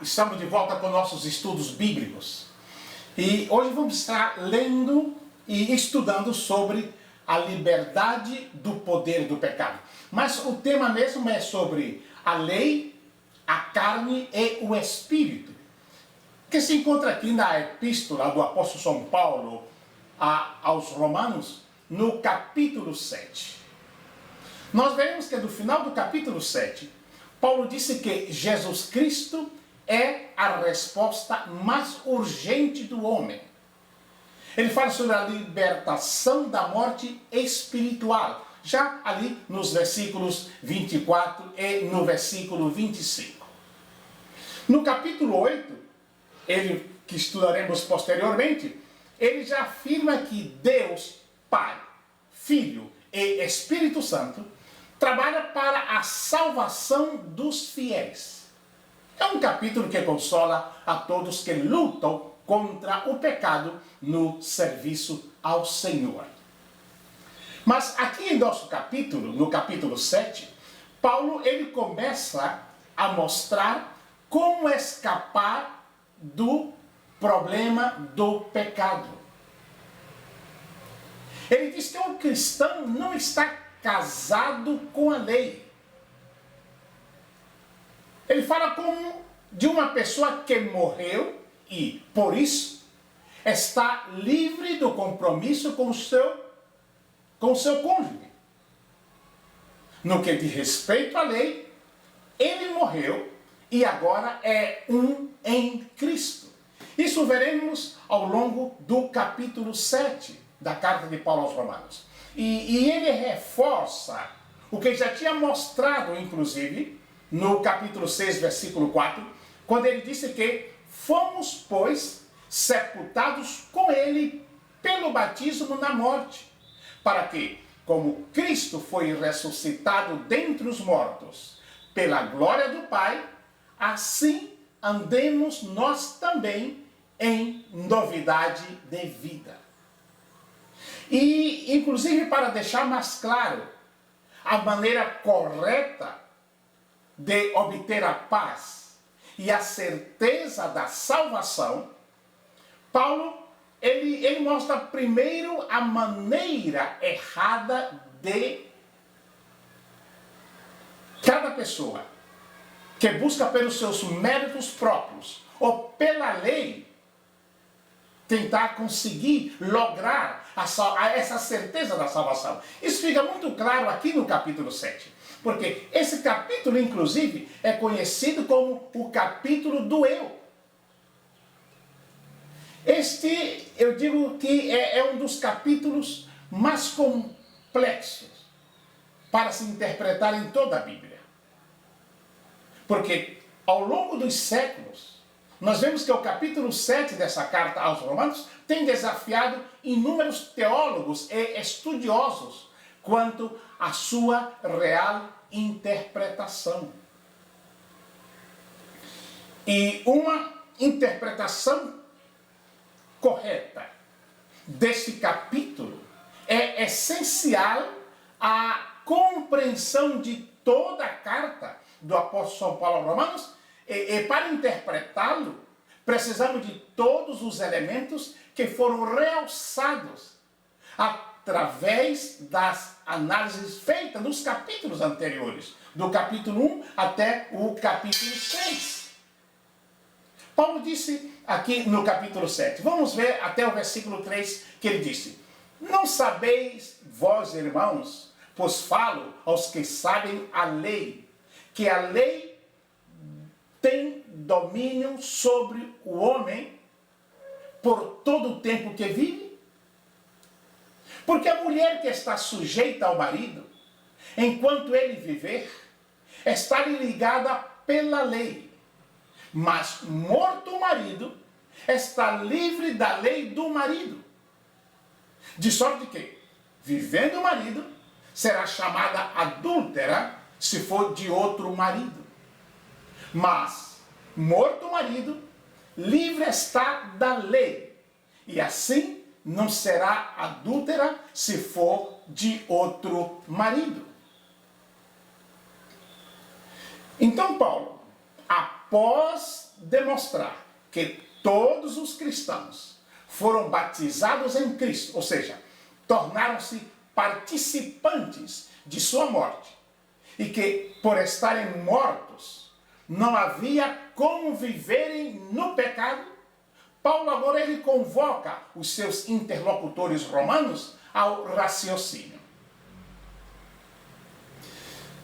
estamos de volta com nossos estudos bíblicos e hoje vamos estar lendo e estudando sobre a liberdade do poder do pecado. Mas o tema mesmo é sobre a lei, a carne e o espírito, que se encontra aqui na epístola do apóstolo São Paulo aos Romanos, no capítulo 7. Nós vemos que no final do capítulo 7, Paulo disse que Jesus Cristo é a resposta mais urgente do homem. Ele fala sobre a libertação da morte espiritual, já ali nos versículos 24 e no versículo 25. No capítulo 8, que estudaremos posteriormente, ele já afirma que Deus, Pai, Filho e Espírito Santo trabalha para a salvação dos fiéis. É um capítulo que consola a todos que lutam contra o pecado no serviço ao Senhor. Mas aqui em nosso capítulo, no capítulo 7, Paulo ele começa a mostrar como escapar do problema do pecado. Ele diz que o cristão não está casado com a lei. Ele fala como de uma pessoa que morreu e, por isso, está livre do compromisso com o seu cônjuge. No que diz respeito à lei, ele morreu e agora é um em Cristo. Isso veremos ao longo do capítulo 7 da carta de Paulo aos Romanos. E ele reforça o que já tinha mostrado, inclusive, no capítulo 6, versículo 4, quando ele disse que fomos, pois, sepultados com ele pelo batismo na morte, para que, como Cristo foi ressuscitado dentre os mortos, pela glória do Pai, assim andemos nós também em novidade de vida. E, inclusive, para deixar mais claro a maneira correta de obter a paz e a certeza da salvação, Paulo, ele mostra primeiro a maneira errada de cada pessoa que busca pelos seus méritos próprios ou pela lei tentar conseguir lograr essa certeza da salvação. Isso fica muito claro aqui no capítulo 7. Porque esse capítulo, inclusive, é conhecido como o capítulo do eu. Este, eu digo que é um dos capítulos mais complexos para se interpretar em toda a Bíblia. Porque ao longo dos séculos, nós vemos que o capítulo 7 dessa carta aos Romanos tem desafiado inúmeros teólogos e estudiosos quanto à sua real interpretação. E uma interpretação correta deste capítulo é essencial à compreensão de toda a carta do apóstolo São Paulo aos Romanos. E para interpretá-lo, precisamos de todos os elementos que foram realçados através das análises feitas nos capítulos anteriores, do capítulo 1 até o capítulo 6. Paulo disse aqui no capítulo 7, vamos ver até o versículo 3, que ele disse: não sabeis vós, irmãos, pois falo aos que sabem a lei, que a lei tem domínio sobre o homem por todo o tempo que vive? Porque a mulher que está sujeita ao marido, enquanto ele viver, está ligada pela lei. Mas morto o marido, está livre da lei do marido. De sorte que, vivendo o marido, será chamada adúltera se for de outro marido. Mas, morto o marido, livre está da lei, e assim não será adúltera se for de outro marido. Então Paulo, após demonstrar que todos os cristãos foram batizados em Cristo, ou seja, tornaram-se participantes de sua morte, e que, por estarem mortos, não havia como viverem no pecado, Paulo agora ele convoca os seus interlocutores romanos ao raciocínio.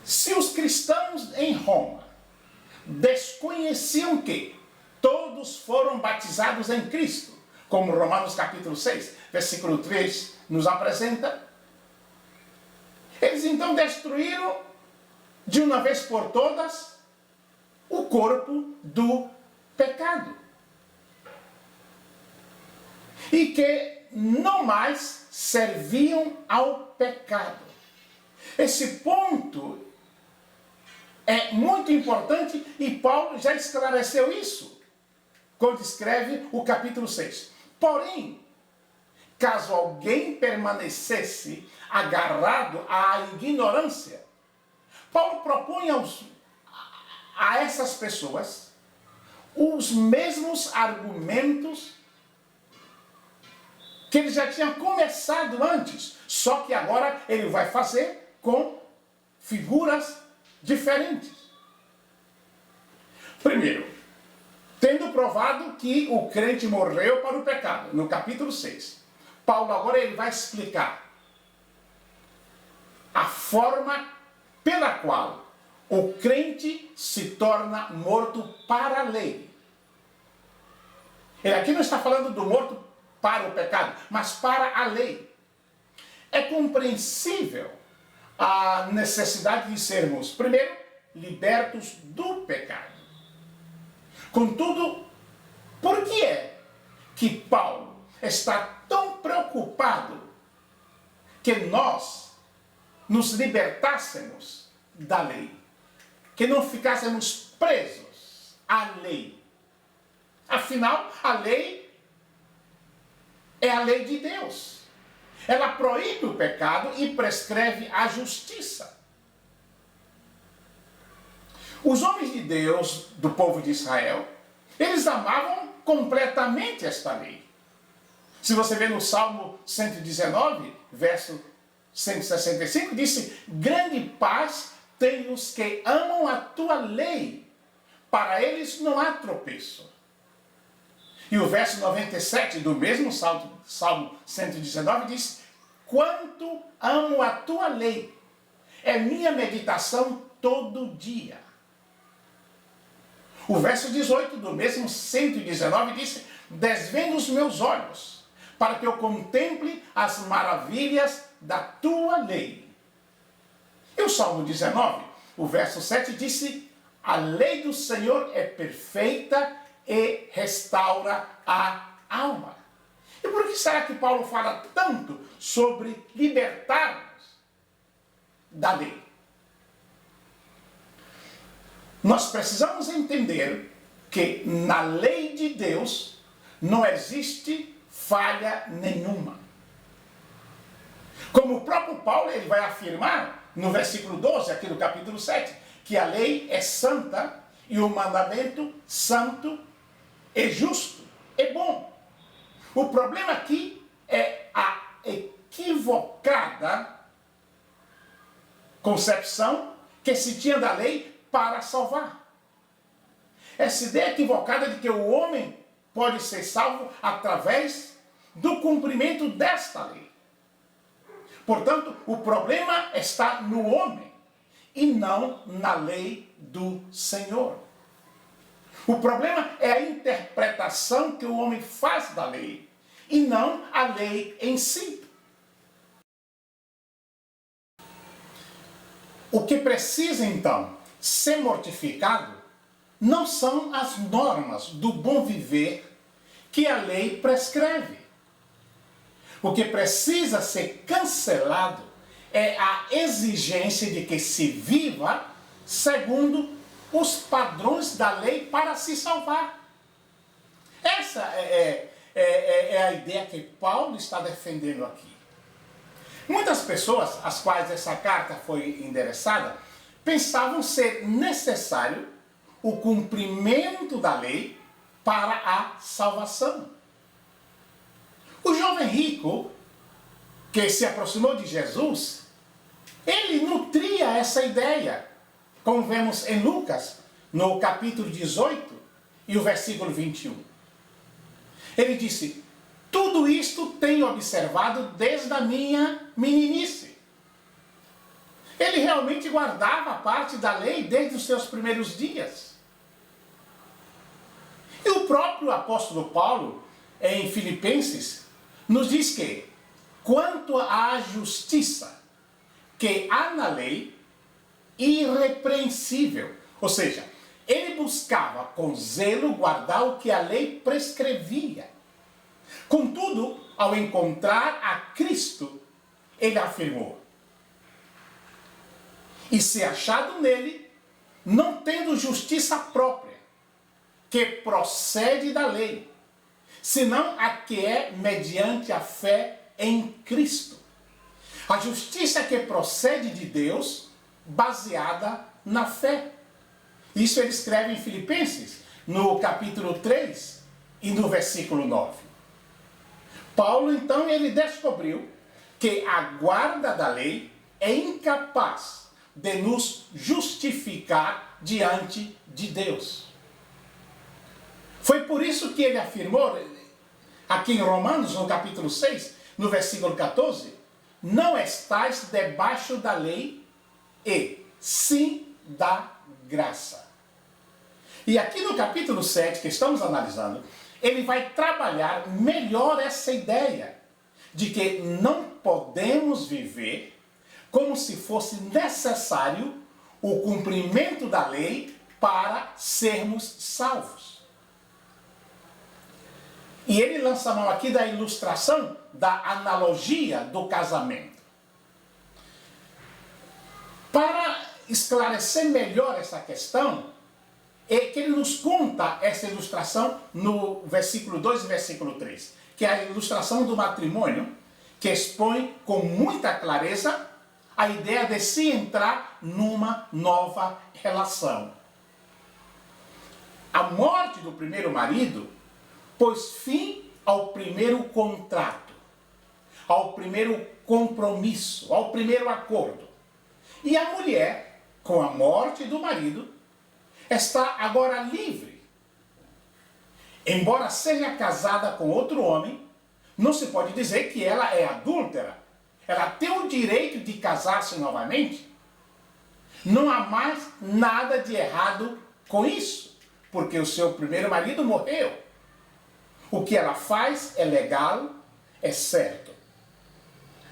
Se os cristãos em Roma desconheciam que todos foram batizados em Cristo, como Romanos capítulo 6, versículo 3 nos apresenta, eles então destruíram de uma vez por todas o corpo do pecado. E que não mais serviam ao pecado. Esse ponto é muito importante e Paulo já esclareceu isso quando escreve o capítulo 6. Porém, caso alguém permanecesse agarrado à ignorância, Paulo propõe a essas pessoas os mesmos argumentos que ele já tinha começado antes, só que agora ele vai fazer com figuras diferentes. Primeiro, tendo provado que o crente morreu para o pecado, no capítulo 6, Paulo agora ele vai explicar a forma pela qual o crente se torna morto para a lei. Ele aqui não está falando do morto para o pecado, mas para a lei. É compreensível a necessidade de sermos, primeiro, libertos do pecado. Contudo, por que é que Paulo está tão preocupado que nós nos libertássemos da lei, que não ficássemos presos à lei? Afinal, a lei é a lei de Deus. Ela proíbe o pecado e prescreve a justiça. Os homens de Deus, do povo de Israel, eles amavam completamente esta lei. Se você vê no Salmo 119, verso 165, disse: grande paz tem os que amam a tua lei, para eles não há tropeço. E o verso 97 do mesmo Salmo 119 diz: quanto amo a tua lei, é minha meditação todo dia. O verso 18 do mesmo 119 diz: desvenda os meus olhos, para que eu contemple as maravilhas da tua lei. E o Salmo 19, o verso 7 disse: a lei do Senhor é perfeita e restaura a alma. E por que será que Paulo fala tanto sobre libertar-nos da lei? Nós precisamos entender que na lei de Deus não existe falha nenhuma. Como o próprio Paulo ele vai afirmar no versículo 12, aqui do capítulo 7, que a lei é santa e o mandamento santo é justo, é bom. O problema aqui é a equivocada concepção que se tinha da lei para salvar. Essa ideia equivocada de que o homem pode ser salvo através do cumprimento desta lei. Portanto, o problema está no homem e não na lei do Senhor. O problema é a interpretação que o homem faz da lei e não a lei em si. O que precisa, então, ser mortificado não são as normas do bom viver que a lei prescreve. O que precisa ser cancelado é a exigência de que se viva segundo os padrões da lei para se salvar. Essa é a ideia que Paulo está defendendo aqui. Muitas pessoas, às quais essa carta foi endereçada, pensavam ser necessário o cumprimento da lei para a salvação. O jovem rico, que se aproximou de Jesus, ele nutria essa ideia, como vemos em Lucas, no capítulo 18 e o versículo 21. Ele disse: tudo isto tenho observado desde a minha meninice. Ele realmente guardava parte da lei desde os seus primeiros dias. E o próprio apóstolo Paulo, em Filipenses, nos diz que, quanto à justiça que há na lei, irrepreensível. Ou seja, ele buscava com zelo guardar o que a lei prescrevia. Contudo, ao encontrar a Cristo, ele afirmou: e se achado nele, não tendo justiça própria, que procede da lei, senão a que é mediante a fé em Cristo. A justiça que procede de Deus, baseada na fé. Isso ele escreve em Filipenses, no capítulo 3 e no versículo 9. Paulo, então, ele descobriu que a guarda da lei é incapaz de nos justificar diante de Deus. Foi por isso que ele afirmou, aqui em Romanos, no capítulo 6, no versículo 14, não estais debaixo da lei, e sim da graça. E aqui no capítulo 7, que estamos analisando, ele vai trabalhar melhor essa ideia de que não podemos viver como se fosse necessário o cumprimento da lei para sermos salvos. E ele lança a mão aqui da ilustração, da analogia do casamento. Para esclarecer melhor essa questão, é que ele nos conta essa ilustração no versículo 2 e versículo 3, que é a ilustração do matrimônio, que expõe com muita clareza a ideia de se entrar numa nova relação. A morte do primeiro marido pôs fim ao primeiro contrato, ao primeiro compromisso, ao primeiro acordo. E a mulher, com a morte do marido, está agora livre. Embora seja casada com outro homem, não se pode dizer que ela é adúltera. Ela tem o direito de casar-se novamente. Não há mais nada de errado com isso, porque o seu primeiro marido morreu. O que ela faz é legal, é certo.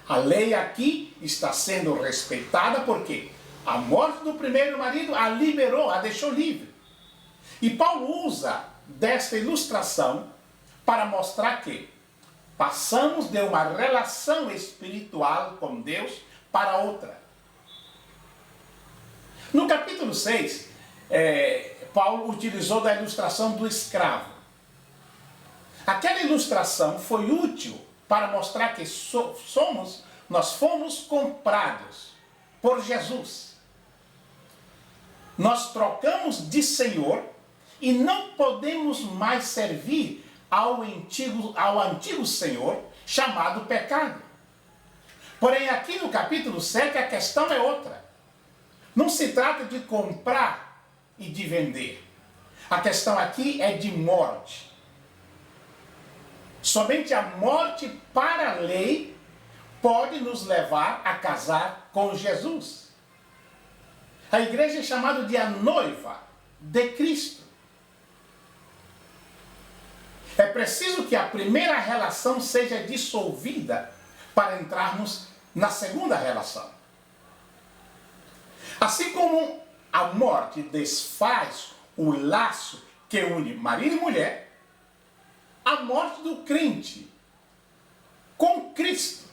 A lei aqui está sendo respeitada porque a morte do primeiro marido a liberou, a deixou livre. E Paulo usa desta ilustração para mostrar que passamos de uma relação espiritual com Deus para outra. No capítulo 6, Paulo utilizou da ilustração do escravo. Aquela ilustração foi útil para mostrar que nós fomos comprados por Jesus. Nós trocamos de Senhor e não podemos mais servir ao antigo Senhor chamado pecado. Porém, aqui no capítulo 7 a questão é outra. Não se trata de comprar e de vender. A questão aqui é de morte. Somente a morte para a lei pode nos levar a casar com Jesus. A igreja é chamada de a noiva de Cristo. É preciso que a primeira relação seja dissolvida para entrarmos na segunda relação. Assim como a morte desfaz o laço que une marido e mulher, a morte do crente com Cristo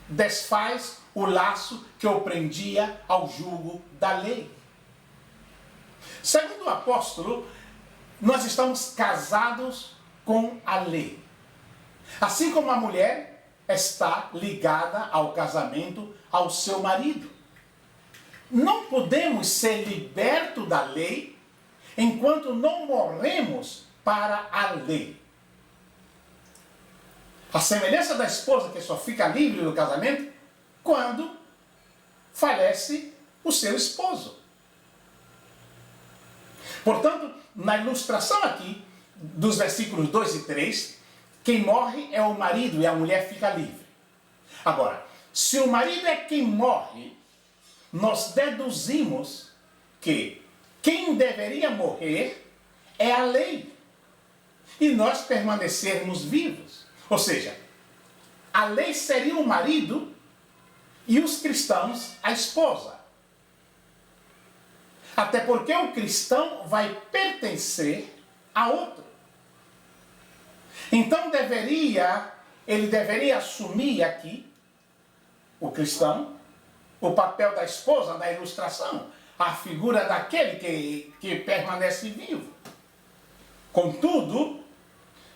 desfaz o laço que o prendia ao jugo da lei. Segundo o apóstolo, nós estamos casados com a lei. Assim como a mulher está ligada ao casamento ao seu marido. Não podemos ser libertos da lei enquanto não morremos para a lei. A semelhança da esposa que só fica livre do casamento quando falece o seu esposo. Portanto, na ilustração aqui, dos versículos 2 e 3, quem morre é o marido e a mulher fica livre. Agora, se o marido é quem morre, nós deduzimos que quem deveria morrer é a lei e nós permanecermos vivos. Ou seja, a lei seria o marido e os cristãos a esposa. Até porque o cristão vai pertencer a outro. Então ele deveria assumir aqui, o cristão, o papel da esposa na ilustração, a figura daquele que permanece vivo. Contudo,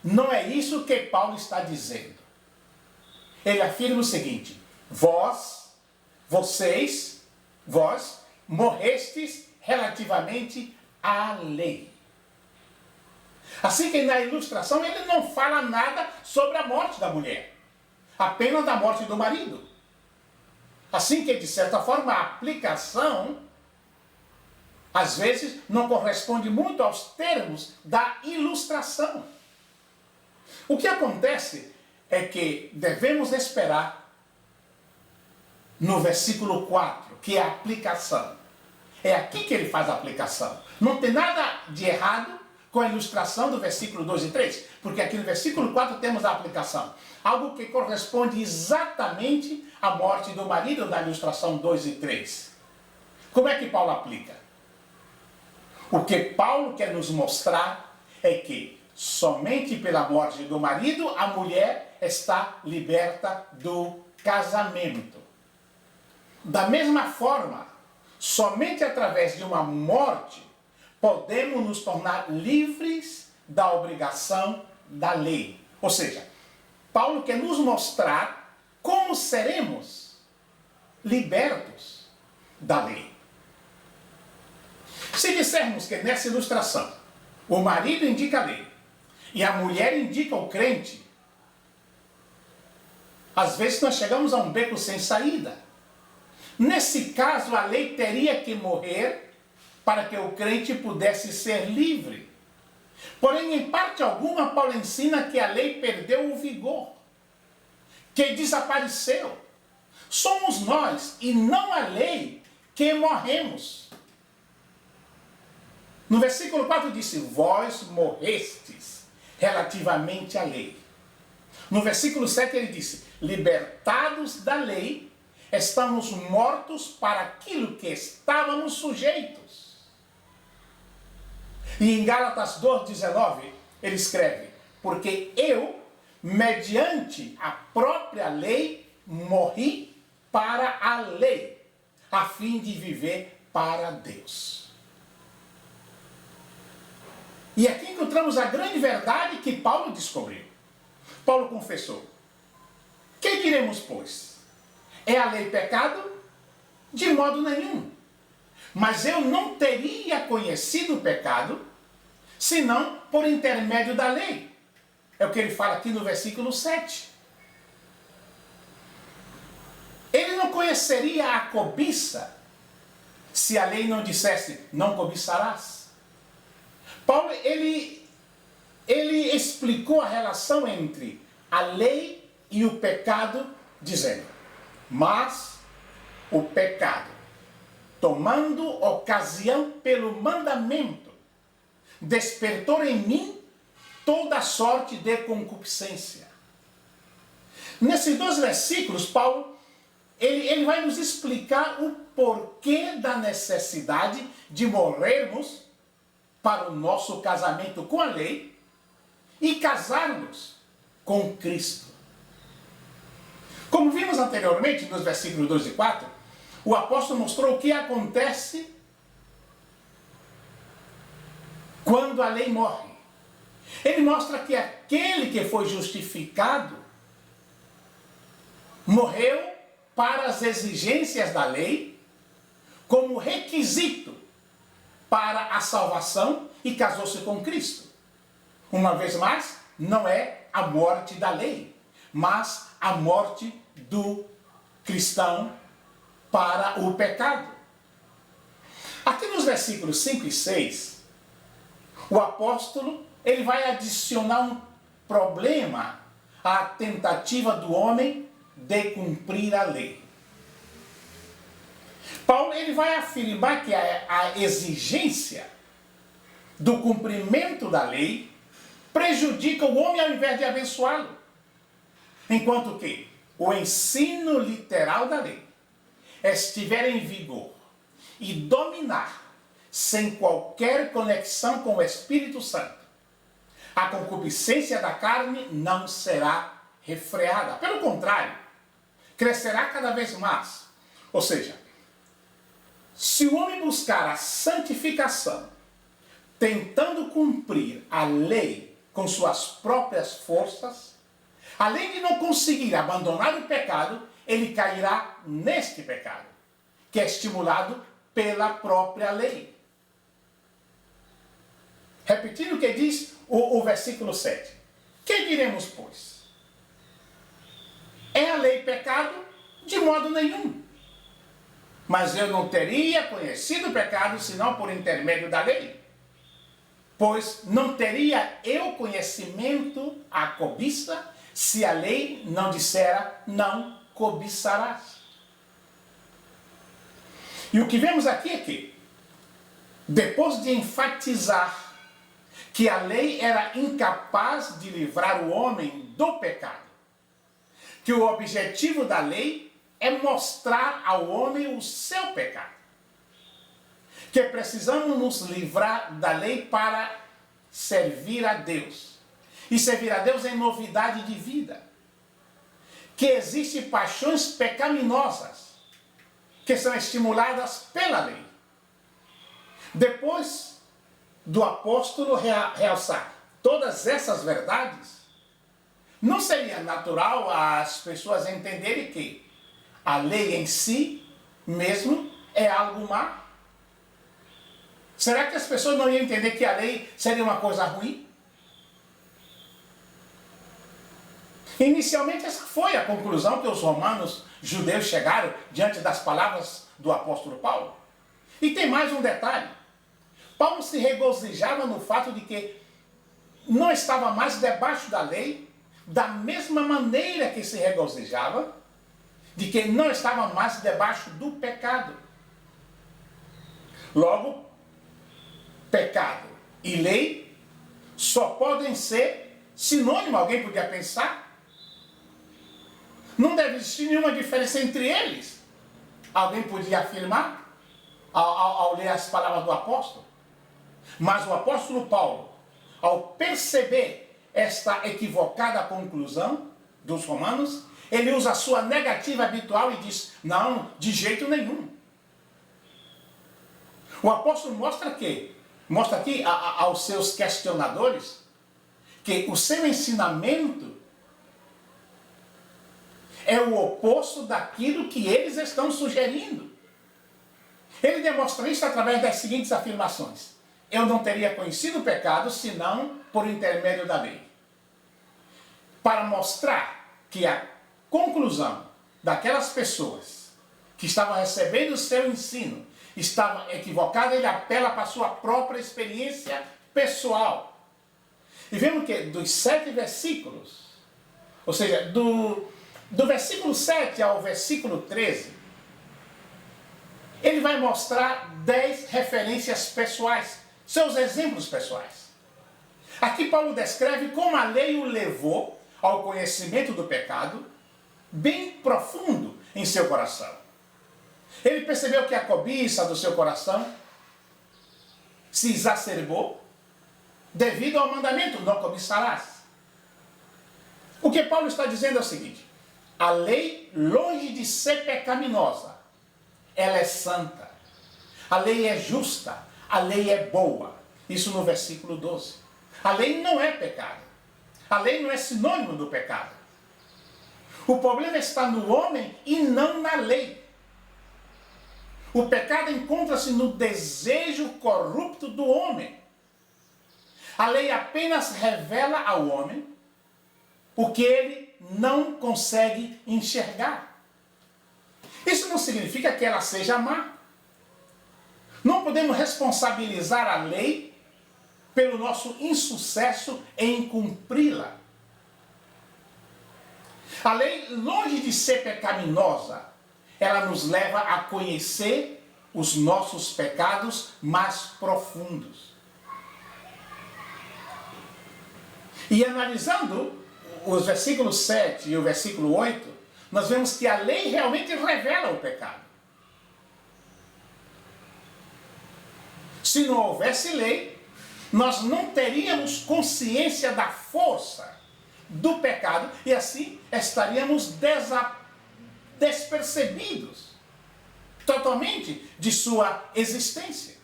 não é isso que Paulo está dizendo. Ele afirma o seguinte: vós morrestes relativamente à lei. Assim que na ilustração ele não fala nada sobre a morte da mulher, apenas da morte do marido. Assim que, de certa forma, a aplicação, às vezes, não corresponde muito aos termos da ilustração. O que acontece é que devemos esperar no versículo 4, que é a aplicação. É aqui que ele faz a aplicação. Não tem nada de errado com a ilustração do versículo 2 e 3, porque aqui no versículo 4 temos a aplicação. Algo que corresponde exatamente à morte do marido da ilustração 2 e 3. Como é que Paulo aplica? O que Paulo quer nos mostrar é que somente pela morte do marido a mulher está liberta do casamento. Da mesma forma, somente através de uma morte podemos nos tornar livres da obrigação da lei. Ou seja, Paulo quer nos mostrar como seremos libertos da lei. Se dissermos que nessa ilustração o marido indica a lei e a mulher indica o crente, às vezes nós chegamos a um beco sem saída. Nesse caso, a lei teria que morrer para que o crente pudesse ser livre. Porém, em parte alguma, Paulo ensina que a lei perdeu o vigor, que desapareceu. Somos nós, e não a lei, que morremos. No versículo 4 disse: vós morrestes relativamente à lei. No versículo 7 ele disse: libertados da lei, estamos mortos para aquilo que estávamos sujeitos. E em Gálatas 2,19 ele escreve: porque eu, mediante a própria lei, morri para a lei, a fim de viver para Deus. E aqui encontramos a grande verdade que Paulo descobriu. Paulo confessou: que diremos, pois? É a lei pecado? De modo nenhum. Mas eu não teria conhecido o pecado, senão por intermédio da lei. É o que ele fala aqui no versículo 7. Ele não conheceria a cobiça se a lei não dissesse: não cobiçarás. Paulo, ele explicou a relação entre a lei e o pecado, dizendo: mas o pecado, tomando ocasião pelo mandamento, despertou em mim toda sorte de concupiscência. Nesses 2 versículos, Paulo, ele vai nos explicar o porquê da necessidade de morrermos para o nosso casamento com a lei e casarmos com Cristo. Como vimos anteriormente nos versículos 2 e 4, o apóstolo mostrou o que acontece quando a lei morre. Ele mostra que aquele que foi justificado morreu para as exigências da lei como requisito para a salvação e casou-se com Cristo. Uma vez mais, não é a morte da lei, mas a morte do cristão para o pecado. Aqui nos versículos 5 e 6, o apóstolo ele vai adicionar um problema à tentativa do homem de cumprir a lei. Paulo ele vai afirmar que a exigência do cumprimento da lei prejudica o homem ao invés de abençoá-lo. Enquanto que o ensino literal da lei estiver em vigor e dominar sem qualquer conexão com o Espírito Santo, a concupiscência da carne não será refreada. Pelo contrário, crescerá cada vez mais. Ou seja, se o homem buscar a santificação, tentando cumprir a lei com suas próprias forças, além de não conseguir abandonar o pecado, ele cairá neste pecado, que é estimulado pela própria lei. Repetindo o que diz o versículo 7. Que diremos, pois? É a lei pecado? De modo nenhum. Mas eu não teria conhecido o pecado senão por intermédio da lei. Pois não teria eu conhecimento a cobiça se a lei não dissera não cobiçarás. E o que vemos aqui é que, depois de enfatizar que a lei era incapaz de livrar o homem do pecado, que o objetivo da lei é mostrar ao homem o seu pecado, que precisamos nos livrar da lei para servir a Deus, e servir a Deus em novidade de vida, que existem paixões pecaminosas, que são estimuladas pela lei. Depois do apóstolo realçar todas essas verdades, não seria natural as pessoas entenderem que a lei em si mesmo é algo má? Será que as pessoas não iam entender que a lei seria uma coisa ruim? Inicialmente essa foi a conclusão que os romanos judeus chegaram diante das palavras do apóstolo Paulo. E tem mais um detalhe. Paulo se regozijava no fato de que não estava mais debaixo da lei, da mesma maneira que se regozijava de que não estava mais debaixo do pecado. Logo, pecado e lei só podem ser sinônimos, alguém podia pensar. Não deve existir nenhuma diferença entre eles. Alguém podia afirmar ao ler as palavras do apóstolo. Mas o apóstolo Paulo, ao perceber esta equivocada conclusão dos romanos, ele usa a sua negativa habitual e diz, não, de jeito nenhum. O apóstolo mostra aqui aos seus questionadores que o seu ensinamento é o oposto daquilo que eles estão sugerindo. Ele demonstra isso através das seguintes afirmações. Eu não teria conhecido o pecado senão por intermédio da lei. Para mostrar que a conclusão daquelas pessoas que estavam recebendo o seu ensino estava equivocada, ele apela para a sua própria experiência pessoal. E vemos que dos 7 versículos, ou seja, do versículo 7 ao versículo 13, ele vai mostrar 10 referências pessoais, seus exemplos pessoais. Aqui Paulo descreve como a lei o levou ao conhecimento do pecado, bem profundo em seu coração. Ele percebeu que a cobiça do seu coração se exacerbou devido ao mandamento, não cobiçarás. O que Paulo está dizendo é o seguinte: a lei, longe de ser pecaminosa, ela é santa. A lei é justa, a lei é boa. Isso no versículo 12. A lei não é pecado. A lei não é sinônimo do pecado. O problema está no homem e não na lei. O pecado encontra-se no desejo corrupto do homem. A lei apenas revela ao homem o que ele não consegue enxergar. Isso não significa que ela seja má. Não podemos responsabilizar a lei pelo nosso insucesso em cumpri-la. A lei, longe de ser pecaminosa, ela nos leva a conhecer os nossos pecados mais profundos. E analisando os versículos 7 e o versículo 8, nós vemos que a lei realmente revela o pecado. Se não houvesse lei, nós não teríamos consciência da força do pecado e assim estaríamos despercebidos totalmente de sua existência.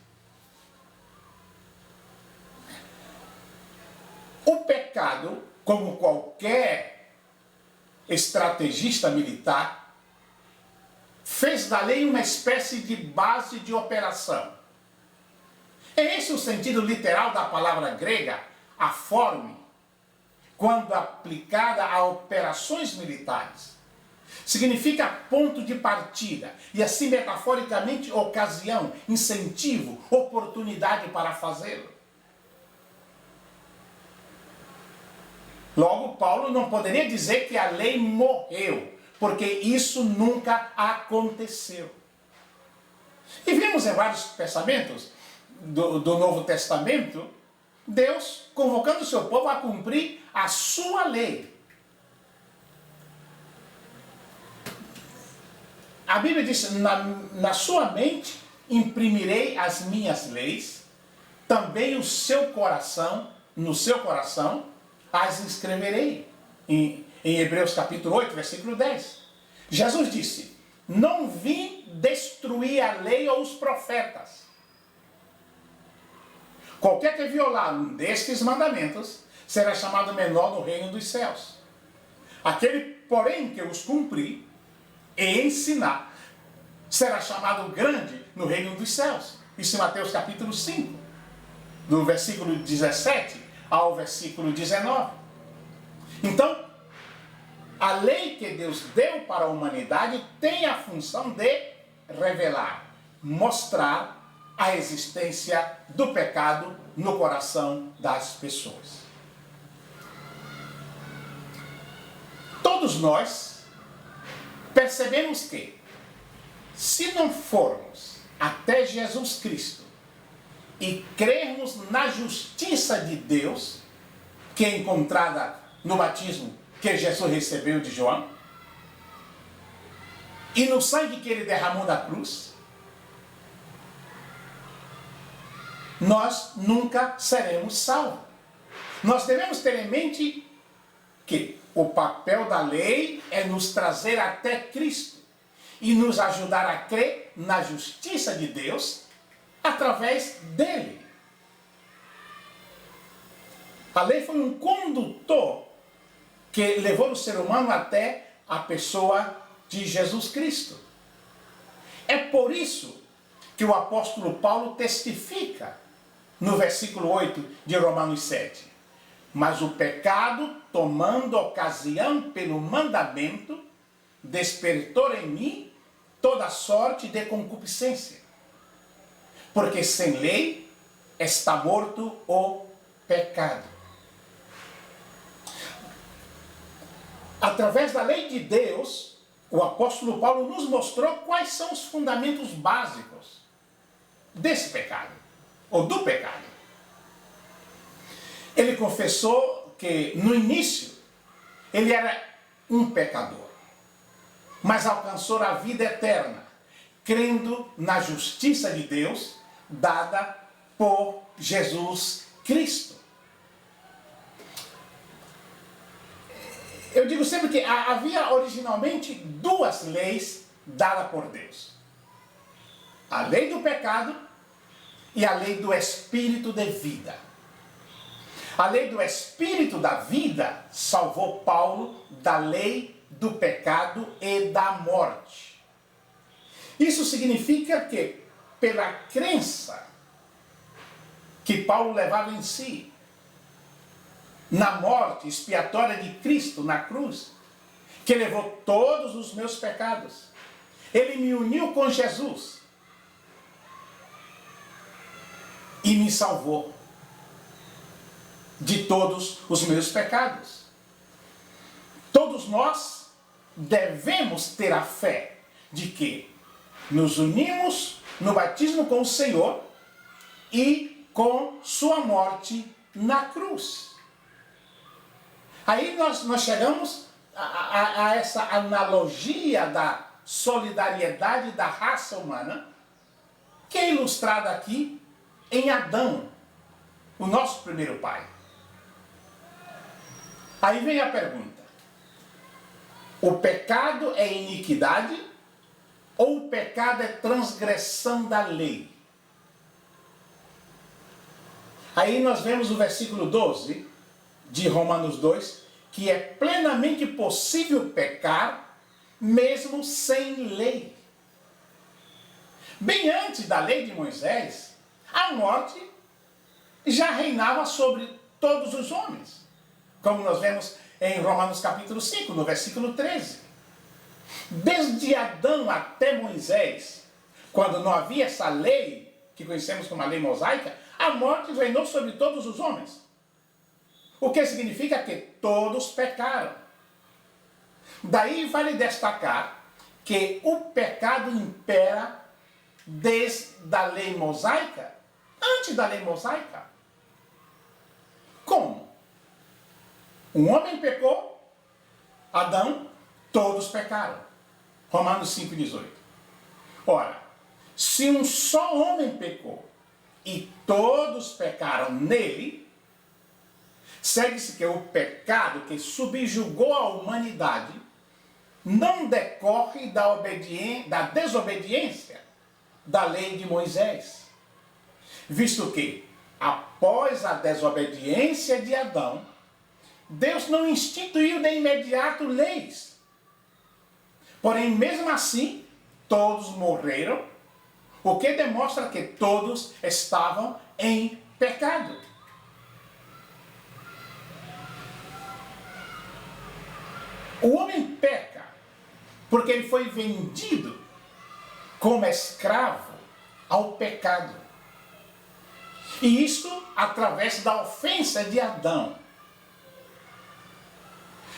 O pecado, como qualquer estrategista militar, fez da lei uma espécie de base de operação. É esse o sentido literal da palavra grega, aforme, quando aplicada a operações militares. Significa ponto de partida e assim metaforicamente ocasião, incentivo, oportunidade para fazê-lo. Logo, Paulo não poderia dizer que a lei morreu, porque isso nunca aconteceu. E vemos em vários pensamentos do Novo Testamento, Deus convocando o seu povo a cumprir a sua lei. A Bíblia diz, na sua mente imprimirei as minhas leis, também no seu coração as escreverei. Em Hebreus capítulo 8, versículo 10. Jesus disse, não vim destruir a lei ou os profetas. Qualquer que violar um destes mandamentos será chamado menor no reino dos céus. Aquele, porém, que os cumprir e ensinar será chamado grande no reino dos céus. Isso em Mateus capítulo 5, do versículo 17 ao versículo 19. Então, a lei que Deus deu para a humanidade tem a função de revelar, mostrar a existência do pecado no coração das pessoas. Todos nós percebemos que, se não formos até Jesus Cristo e crermos na justiça de Deus, que é encontrada no batismo que Jesus recebeu de João, e no sangue que ele derramou na cruz, nós nunca seremos salvos. Nós devemos ter em mente que o papel da lei é nos trazer até Cristo e nos ajudar a crer na justiça de Deus através dele. A lei foi um condutor que levou o ser humano até a pessoa de Jesus Cristo. É por isso que o apóstolo Paulo testifica no versículo 8 de Romanos 7. Mas o pecado, tomando ocasião pelo mandamento, despertou em mim toda sorte de concupiscência. Porque sem lei está morto o pecado. Através da lei de Deus, o apóstolo Paulo nos mostrou quais são os fundamentos básicos desse pecado, ou do pecado. Ele confessou que, no início, ele era um pecador, mas alcançou a vida eterna, crendo na justiça de Deus, dada por Jesus Cristo. Eu digo sempre que havia originalmente duas leis dadas por Deus. A lei do pecado e a lei do espírito de vida. A lei do espírito da vida salvou Paulo da lei do pecado e da morte. Isso significa que, pela crença que Paulo levava em si, na morte expiatória de Cristo na cruz, que levou todos os meus pecados. Ele me uniu com Jesus e me salvou de todos os meus pecados. Todos nós devemos ter a fé de que nos unimos no batismo com o Senhor e com sua morte na cruz. Aí nós chegamos a essa analogia da solidariedade da raça humana, que é ilustrada aqui em Adão, o nosso primeiro pai. Aí vem a pergunta: o pecado é iniquidade ou o pecado é transgressão da lei? Aí nós vemos o versículo 12 de Romanos 2, que é plenamente possível pecar mesmo sem lei. Bem antes da lei de Moisés, a morte já reinava sobre todos os homens, como nós vemos em Romanos capítulo 5, no versículo 13. Desde Adão até Moisés, quando não havia essa lei, que conhecemos como a lei mosaica, a morte reinou sobre todos os homens. O que significa que todos pecaram. Daí vale destacar que o pecado impera desde a lei mosaica, antes da lei mosaica. Como? Um homem pecou, Adão, todos pecaram. Romanos 5,18. Ora, se um só homem pecou e todos pecaram nele, segue-se que o pecado que subjugou a humanidade não decorre da desobediência da lei de Moisés, visto que, após a desobediência de Adão, Deus não instituiu de imediato leis. Porém, mesmo assim, todos morreram, o que demonstra que todos estavam em pecado. O homem peca porque ele foi vendido como escravo ao pecado. E isso através da ofensa de Adão.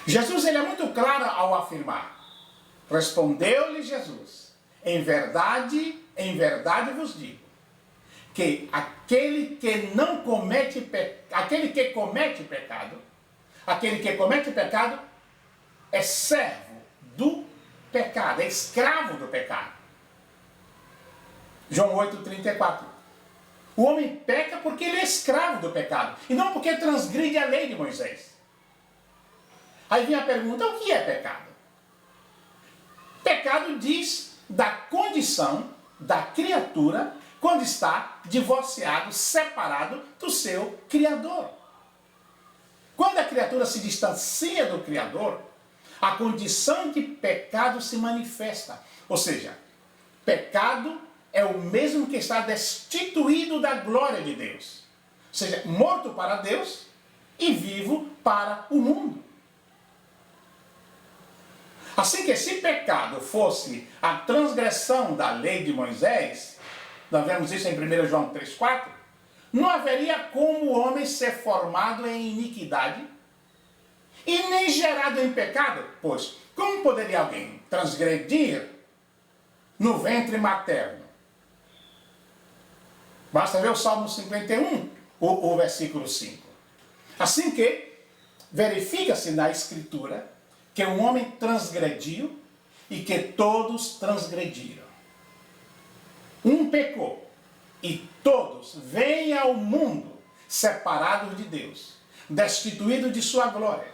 Jesus ele é muito claro ao afirmar: respondeu-lhe Jesus, em verdade vos digo, que aquele que comete pecado é servo do pecado, é escravo do pecado. João 8,34. O homem peca porque ele é escravo do pecado, e não porque transgride a lei de Moisés. Aí vem a pergunta: o que é pecado? Pecado diz da condição da criatura quando está divorciado, separado do seu Criador. Quando a criatura se distancia do Criador, a condição de pecado se manifesta. Ou seja, pecado é o mesmo que está destituído da glória de Deus. Ou seja, morto para Deus e vivo para o mundo. Assim que se pecado fosse a transgressão da lei de Moisés, nós vemos isso em 1 João 3,4, não haveria como o homem ser formado em iniquidade e nem gerado em pecado, pois como poderia alguém transgredir no ventre materno? Basta ver o Salmo 51, o versículo 5. Assim que verifica-se na Escritura que um homem transgrediu e que todos transgrediram. Um pecou e todos vêm ao mundo separados de Deus, destituídos de sua glória,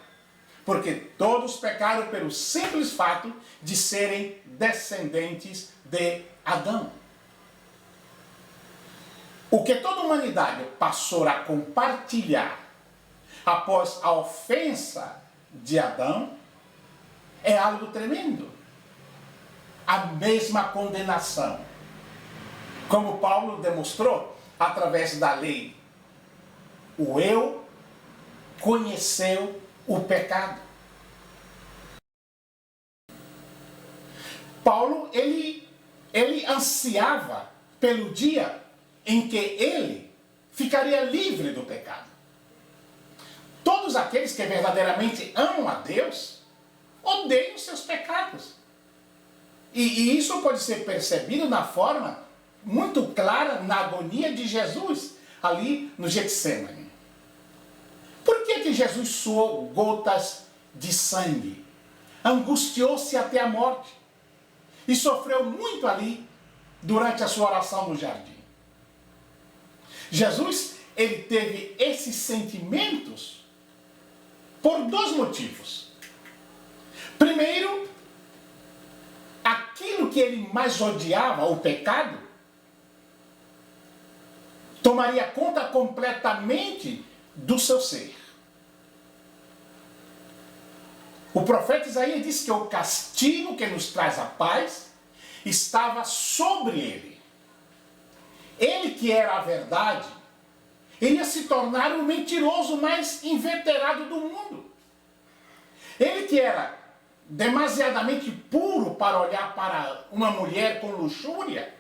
porque todos pecaram pelo simples fato de serem descendentes de Adão. O que toda a humanidade passou a compartilhar após a ofensa de Adão é algo tremendo. A mesma condenação. Como Paulo demonstrou através da lei. O eu conheceu o pecado. Paulo, ele ansiava pelo dia em que ele ficaria livre do pecado. Todos aqueles que verdadeiramente amam a Deus odeiam seus pecados. E isso pode ser percebido na forma muito clara na agonia de Jesus, ali no Getsemane. Por que Jesus suou gotas de sangue? Angustiou-se até a morte. E sofreu muito ali durante a sua oração no jardim. Jesus, ele teve esses sentimentos por dois motivos. Primeiro, aquilo que ele mais odiava, o pecado, tomaria conta completamente do seu ser. O profeta Isaías disse que o castigo que nos traz a paz estava sobre ele. Ele que era a verdade, ele ia se tornar o mentiroso mais inveterado do mundo. Ele que era demasiadamente puro para olhar para uma mulher com luxúria,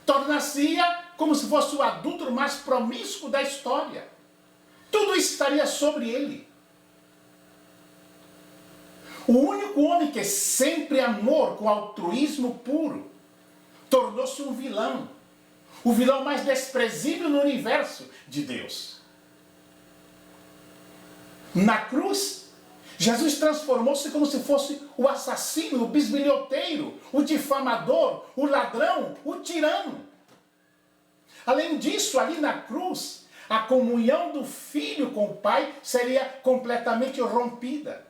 tornar-se como se fosse o adúltero mais promíscuo da história. Tudo isso estaria sobre ele. O único homem que sempre amou com altruísmo puro tornou-se um vilão. O vilão mais desprezível no universo de Deus. Na cruz, Jesus transformou-se como se fosse o assassino, o bisbilhoteiro, o difamador, o ladrão, o tirano. Além disso, ali na cruz, a comunhão do Filho com o Pai seria completamente rompida.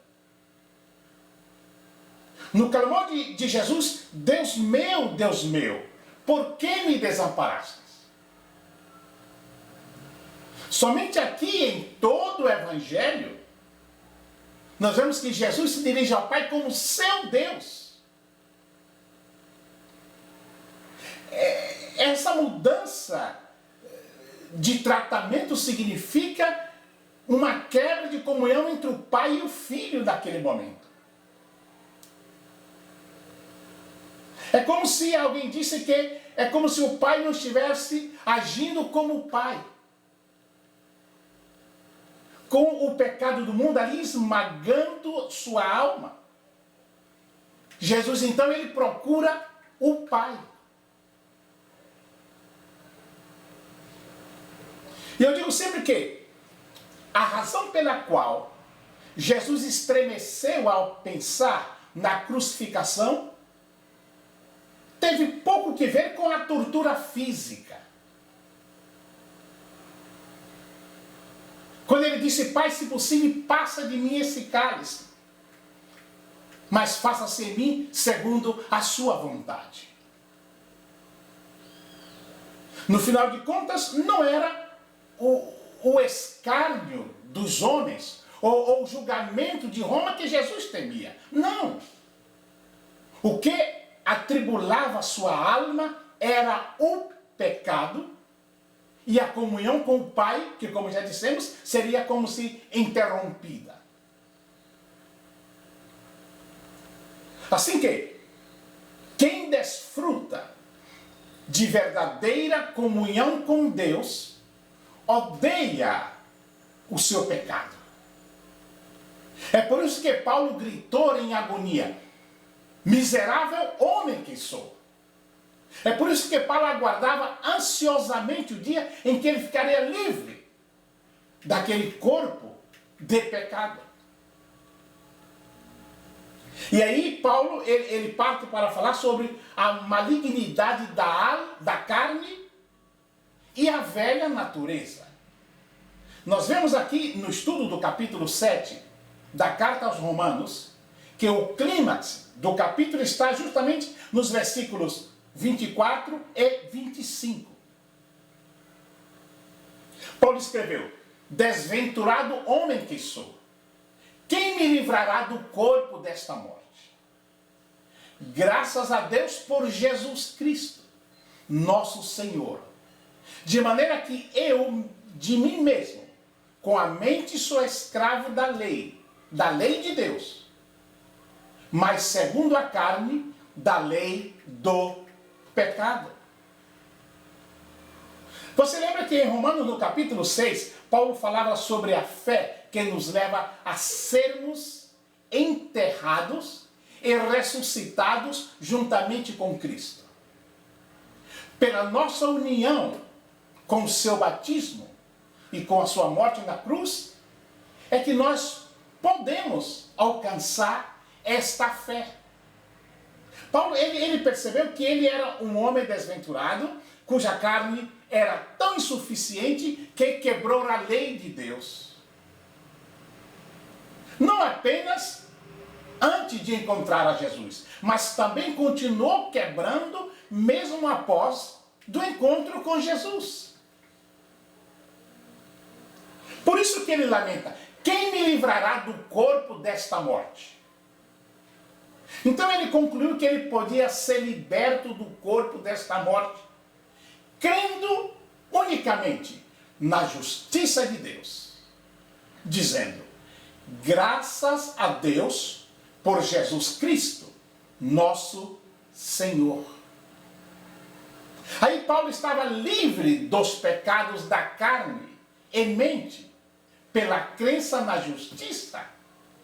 No clamor de Jesus, Deus meu, por que me desamparaste? Somente aqui em todo o Evangelho, nós vemos que Jesus se dirige ao Pai como seu Deus. Essa mudança de tratamento significa uma quebra de comunhão entre o Pai e o Filho naquele momento. É como se alguém disse que é como se o pai não estivesse agindo como o pai. Com o pecado do mundo ali esmagando sua alma. Jesus então ele procura o Pai. E eu digo sempre que a razão pela qual Jesus estremeceu ao pensar na crucificação teve pouco que ver com a tortura física. Quando ele disse, Pai, se possível, passa de mim esse cálice, mas faça-se em mim segundo a sua vontade. No final de contas, não era o escárnio dos homens ou o julgamento de Roma que Jesus temia. Não. O que atribulava sua alma era o pecado e a comunhão com o Pai, que, como já dissemos, seria como se interrompida. Assim que, quem desfruta de verdadeira comunhão com Deus, odeia o seu pecado. É por isso que Paulo gritou em agonia, miserável homem que sou. É por isso que Paulo aguardava ansiosamente o dia em que ele ficaria livre daquele corpo de pecado. E aí Paulo ele parte para falar sobre a malignidade da carne e a velha natureza. Nós vemos aqui no estudo do capítulo 7 da carta aos Romanos que o clímax do capítulo está justamente nos versículos 24 e 25. Paulo escreveu, desventurado homem que sou, quem me livrará do corpo desta morte? Graças a Deus por Jesus Cristo, nosso Senhor. De maneira que eu, de mim mesmo, com a mente sou escravo da lei de Deus, mas segundo a carne, da lei do pecado. Você lembra que em Romanos, no capítulo 6, Paulo falava sobre a fé que nos leva a sermos enterrados e ressuscitados juntamente com Cristo. Pela nossa união com o seu batismo e com a sua morte na cruz, é que nós podemos alcançar esta fé. Paulo, ele percebeu que ele era um homem desventurado, cuja carne era tão insuficiente que quebrou a lei de Deus. Não apenas antes de encontrar a Jesus, mas também continuou quebrando mesmo após do encontro com Jesus. Por isso que ele lamenta: quem me livrará do corpo desta morte? Então ele concluiu que ele podia ser liberto do corpo desta morte, crendo unicamente na justiça de Deus, dizendo: graças a Deus por Jesus Cristo, nosso Senhor. Aí Paulo estava livre dos pecados da carne e mente, pela crença na justiça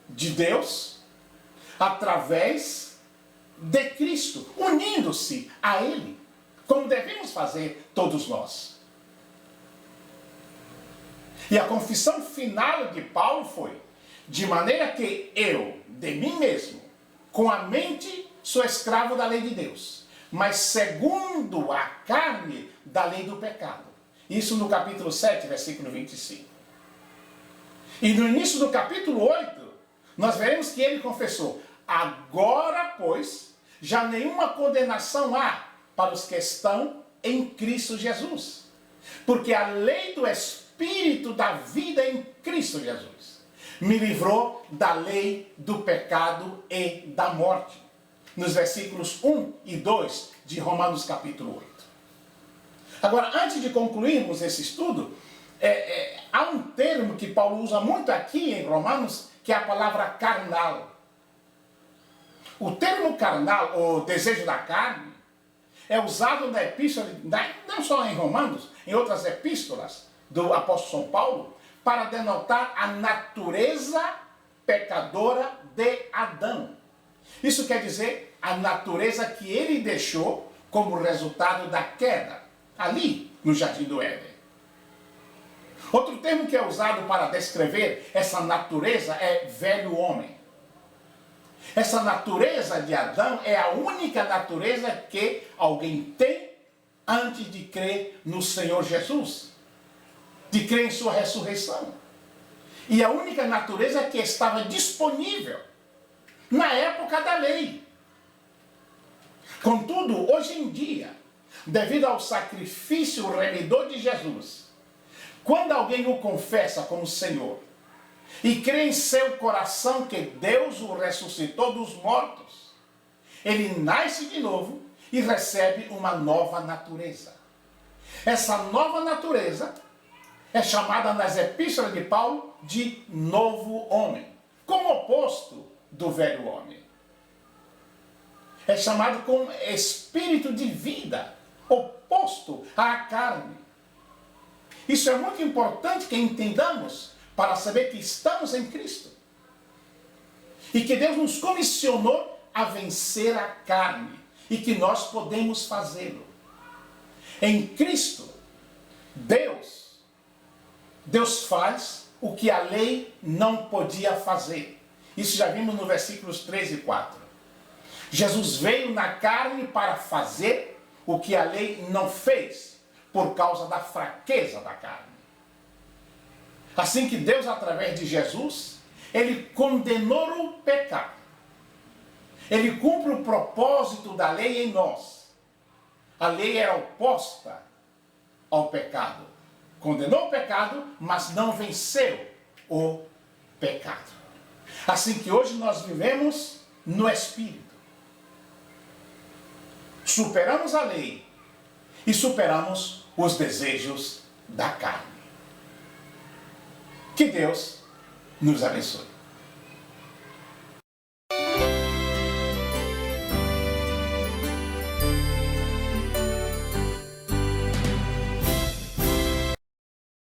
de Deus, através de Cristo, unindo-se a Ele, como devemos fazer todos nós. E a confissão final de Paulo foi: de maneira que eu, de mim mesmo, com a mente, sou escravo da lei de Deus, mas segundo a carne, da lei do pecado. Isso no capítulo 7, versículo 25. E no início do capítulo 8, nós veremos que ele confessou: agora, pois, já nenhuma condenação há para os que estão em Cristo Jesus, porque a lei do Espírito da vida em Cristo Jesus me livrou da lei do pecado e da morte. Nos versículos 1 e 2 de Romanos capítulo 8. Agora, antes de concluirmos esse estudo, há um termo que Paulo usa muito aqui em Romanos, que é a palavra carnal. O termo carnal, ou desejo da carne, é usado na epístola, não só em Romanos, em outras epístolas do apóstolo São Paulo, para denotar a natureza pecadora de Adão. Isso quer dizer a natureza que ele deixou como resultado da queda, ali no Jardim do Éden. Outro termo que é usado para descrever essa natureza é velho homem. Essa natureza de Adão é a única natureza que alguém tem antes de crer no Senhor Jesus, de crer em sua ressurreição. E a única natureza que estava disponível na época da lei. Contudo, hoje em dia, devido ao sacrifício remidor de Jesus, quando alguém o confessa como Senhor e crê em seu coração que Deus o ressuscitou dos mortos, ele nasce de novo e recebe uma nova natureza. Essa nova natureza é chamada nas epístolas de Paulo de novo homem, como oposto do velho homem. É chamado como espírito de vida, oposto à carne. Isso é muito importante que entendamos para saber que estamos em Cristo. E que Deus nos comissionou a vencer a carne. E que nós podemos fazê-lo. Em Cristo, Deus faz o que a lei não podia fazer. Isso já vimos no versículos 3 e 4. Jesus veio na carne para fazer o que a lei não fez, por causa da fraqueza da carne. Assim que Deus, através de Jesus, ele condenou o pecado. Ele cumpre o propósito da lei em nós. A lei era oposta ao pecado. Condenou o pecado, mas não venceu o pecado. Assim que hoje nós vivemos no Espírito. Superamos a lei e superamos os desejos da carne. Que Deus nos abençoe.